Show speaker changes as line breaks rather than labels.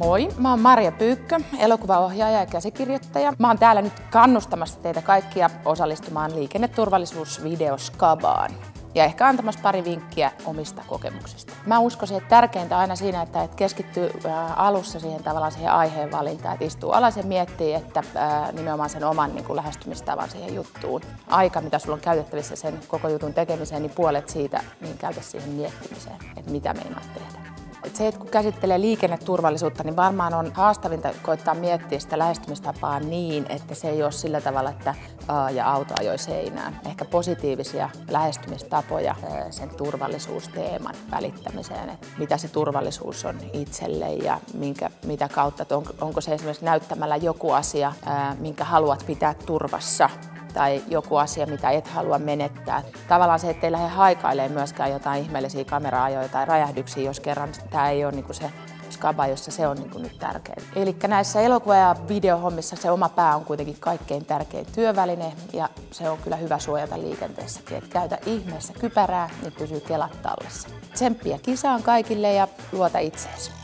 Moi, mä oon Marja Pyykkö, elokuvaohjaaja ja käsikirjoittaja. Mä oon täällä nyt kannustamassa teitä kaikkia osallistumaan liikenneturvallisuusvideo Skabaan ja ehkä antamassa pari vinkkiä omista kokemuksista. Mä uskoisin, että tärkeintä aina siinä, että keskittyy alussa siihen aiheen valintaan, että istuu alas ja miettii, että nimenomaan sen oman lähestymistavan siihen juttuun. Aika, mitä sulla on käytettävissä sen koko jutun tekemiseen, niin puolet siitä niin käytä siihen miettimiseen, että mitä meinaat tehdä. Se, että kun käsittelee liikenneturvallisuutta, niin varmaan on haastavinta koittaa miettiä sitä lähestymistapaa niin, että se ei ole sillä tavalla, että ja auto ajoi seinään. Ehkä positiivisia lähestymistapoja sen turvallisuusteeman välittämiseen, että mitä se turvallisuus on itselle ja mitä kautta, että onko se esimerkiksi näyttämällä joku asia, minkä haluat pitää turvassa, tai joku asia, mitä et halua menettää. Tavallaan se, ettei lähde haikailemaan myöskään jotain ihmeellisiä kamera-ajoja tai räjähdyksiä, jos kerran tämä ei ole se skaba, jossa se on nyt tärkein. Eli näissä elokuva- ja videohommissa se oma pää on kuitenkin kaikkein tärkein työväline ja se on kyllä hyvä suojata liikenteessäkin. Et käytä ihmeessä kypärää, niin pysyy kelat tallessa. Tsemppiä kisaan kaikille ja luota itseesi.